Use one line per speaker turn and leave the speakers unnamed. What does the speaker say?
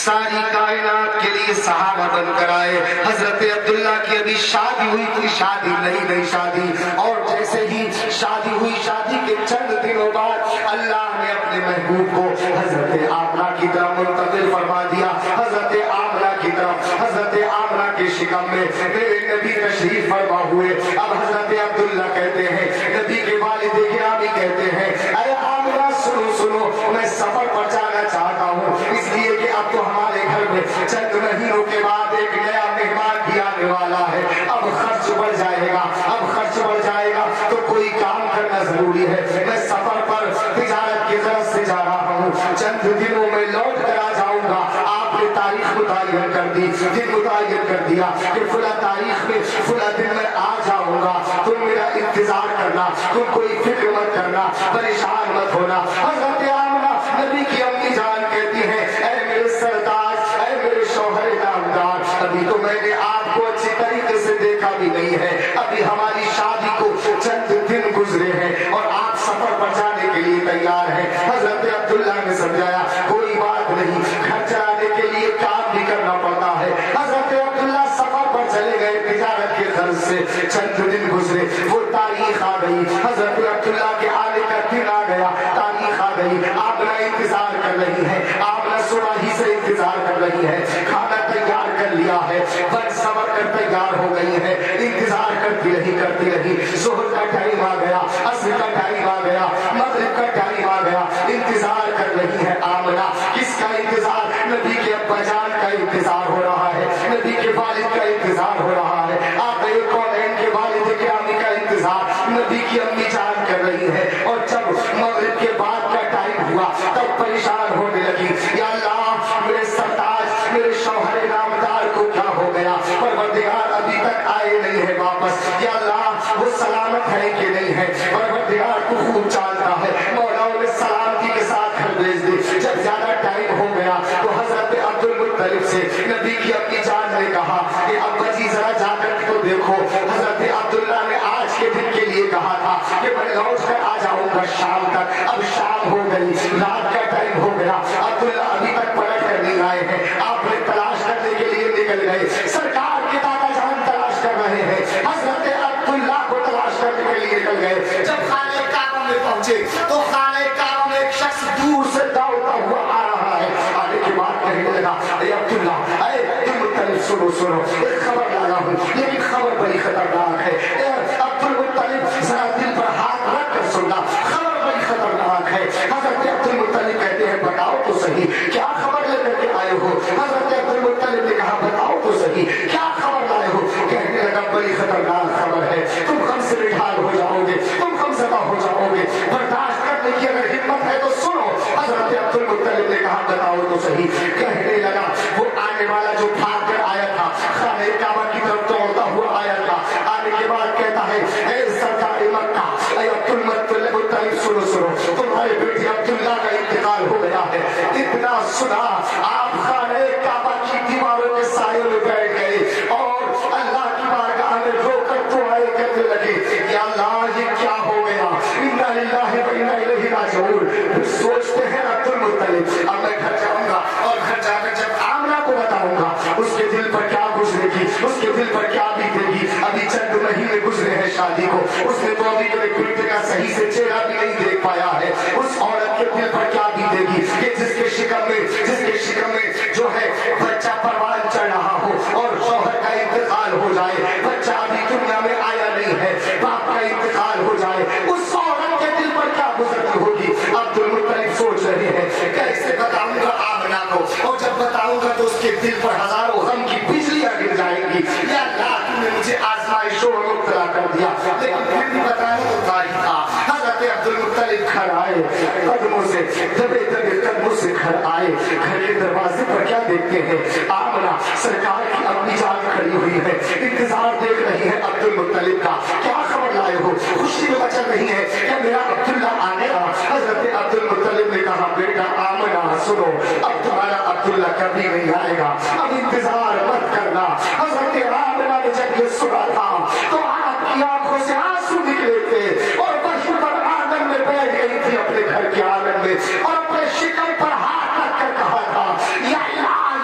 ساری کائنات کے لیے صحابہ بن کر آئے. حضرت عبداللہ کی ابھی شادی ہوئی تھی, شادی نئی شادی, اور جیسے ہی شادی ہوئی, شادی کے چند دنوں بعد اللہ نے اپنے محبوب کو حضرت آمنہ کی طرف منتقل فرما دیا. حضرت آمنہ کی طرف, حضرت آمنہ کے شکم میں میرے نبی تشریف فرما ہوئے. اب حضرت عبداللہ کہتے ہیں, نبی کے والد گرامی کہتے ہیں, اے آمنہ سنو, میں سفر پر جانا چاہتا ہوں, اس لیے کہ اب تو ہمارے گھر میں چند مہینوں کے بعد ایک نیا مہمان بھی آنے والا ہے. اب خرچ بڑھ جائے گا, تو کوئی کام کرنا ضروری ہے. میں سفر پر تجارت کی غرض سے جا رہا ہوں, چند دنوں میں لوٹ کر آ جاؤں گا. آپ نے تاریخ متعین کر دی, دن متعین کر دیا کہ فلاں تاریخ میں فلاں دن میں آ جاؤں گا. تم میرا انتظار کرنا, تم کوئی فکر مت کرنا, پریشان مت ہونا. حضرت آمنہ نبی کی امی جان کہتی ہیں, اے میرے سردار, اے میرے شوہر نامدار, ابھی تو میں نے آپ کو اچھی طریقے سے دیکھا بھی نہیں ہے. ابھی ہماری شادی کو چند دن گزرے ہیں اور آپ سفر پر جانے کے لیے تیار ہیں. حضرت عبداللہ نے سمجھایا, کوئی بات نہیں, گھر چلانے کے لیے کام بھی کرنا پڑتا ہے. حضرت عبداللہ سفر پر چلے گئے تجارت کے غرض سے. چند دن گزرے, وہ تاریخ آ گئی, حضرت عبداللہ کے آنے کا دن آ گیا, تاریخ آ گئی. آمنہ انتظار کر رہی ہے, آمنہ صبح ہی سے انتظار کر رہی ہے, کھانا تیار کر لیا ہے, بن سمر کر تیار ہو گئی ہے, انتظار کرتی رہی. ظہر کا ٹائم آ گیا, عصر کا ٹائم آ گیا, مغرب کا ٹائم آ گیا, انتظار کر رہی ہے آمنہ. کس کا انتظار؟ نبی کے ابا جان کا انتظار ہو رہا ہے, نبی کے والد کا انتظار ہو رہا ہے, آقا کونین کے والد گرامی کا انتظار نبی کی امی جان کر رہی ہے. اور جب مغرب کے بعد کا ٹائم ہوا تب پریشان ہونے لگی, یا اللہ میرے سرتاج, میرے شوہر نامدار کو کیا ہو گیا, پروردگار ابھی تک آئے نہیں ہے واپس, یا اللہ وہ سلامت ہے کہ نہیں ہے, پروردگار کو خوب جانتا ہے, مولا انہیں سلامتی کے ساتھ گھر بھیج دے. جب زیادہ ٹائم ہو گیا تو حضرت عبد المطلب سے نبی کی اپنی جان نے کہا کہ ابا جی ذرا جا کر تو دیکھو. حضرت عبداللہ نے آج کے دن کے لیے کہا تھا کہ میں لوٹ کر آ جاؤں گا شام تک. اب شام ہو گئی, رات کا ٹائم ہو گیا, عبداللہ ابھی تک پلٹ کر نہیں آئے ہیں. آپ نے تلاش کرنے کے لیے نکل گئے, سرکار کے دادا جان تلاش کر رہے ہیں, حضرت عبداللہ کو تلاش کرنے کے لیے نکل گئے. جب خانہ کعبہ میں پہنچے تو خانہ کعبہ میں ایک شخص دور سے دوڑتا ہوا آ رہا ہے. آنے کے بعد کہنے لگا, اے عبداللہ, اے عبد المطلب, سنو, ایک خبر لایا ہوں, لیکن خبر بڑی خطرناک ہے. اے عبد المطلب ذرا دل پر ہاتھ رکھ کر سننا, خبر بڑی خطرناک ہے. حضرت عبد المطلب کہتے ہیں, بتاؤ تو صحیح کیا خبر لے کر کے آئے ہو. حضرت عبد المطلب نے کہا, بتاؤ تو صحیح کیا خبر لائے ہو. کہنے لگا, بڑی خطرناک خبر ہے, تم ہم سے نڈھال ہو جاؤ گے, تم ہم زدہ ہو جاؤ گے, برداشت کرنے کی اگر ہمت ہے تو سنو. حضرت عبد المطلب نے کہا, بتاؤ تو صحیح. کہنے لگا, وہ آنے والا جو بھاگ کر آیا تھا, خانہ کعبہ کی طرف دوڑتا ہوا آیا تھا, آنے کے بعد کہتا ہے, اے سرکار مکہ, اے عبد المطلب, سنو, تمہارے بیٹے عبداللہ کا انتقال ہو گیا ہے. اتنا سنا, آپ خانہ کعبہ کی دیواروں کے سائے میں بیٹھ گئے اور اللہ کی بارگاہ میں رو کر دعائیں کرنے لگے, یا اللہ یہ کیا ہو گیا, انا للہ و انا الیہ راجعون. پھر سوچتے ہیں عبد المطلب, اب میں گھر جاؤں گا اور گھر جا کر جب آمنہ کو بتاؤں گا اس کے دل پر کیا گزرے گی, اس کے دل پر کیا بیتے گی. ابھی چند مہینے گزرے ہیں شادی کو, اس نے تو ابھی میرے بیٹے کا صحیح سے چہرہ بھی نہیں دیکھ پایا ہے. اس عورت کے دل پر کیا بیتے گی کہ جس کے شکم میں جو ہے بچہ پروان چڑھ رہا ہو اور شوہر کا انتقال ہو جائے, بچہ ابھی دنیا میں آیا نہیں ہے, باپ کا انتقال ہو جائے, اس عورت کے دل پر کیا گزرتی ہوگی. عبد المطلب سوچ رہے ہیں, کیسے بتاؤں گا آمنہ کو, اور جب بتاؤں گا تو اس کے دل پر ہزاروں غم کی بجلیاں گر جائیں گی. یا اللہ تم نے مجھے آزمائشوں میں مبتلا کر دیا, لیکن پھر بھی بتانا تو تاریخ تھا. حضرت عبد المطلب گھر آئے, قدموں سے دبے قدموں سے گھر آئے. گھر کے دروازے پر کیا دیکھتے ہیں, آمنہ سرکار کی اپنی جان کھڑی ہوئی ہے, انتظار دیکھ رہی ہے عبد المطلب کا. کیا خبر لائے ہو, خوشی میں بچا نہیں ہے کہ میرا عبداللہ آنے گا. حضرت عبد المطلب نے کہا, بیٹا آمنہ سنو, اب تمہارا عبداللہ کبھی نہیں آئے گا, اب انتظار مت کرنا. حضرت آمنہ نے جب یہ سنا تھا تو آپ کی آنکھوں سے آنسو نکلے تھے اور وہیں پر آنگن میں بیٹھ گئی تھی, اپنے گھر کے آنگن میں, اور اپنے شکم پر ہاتھ رکھ کر کہا تھا, یا اللہ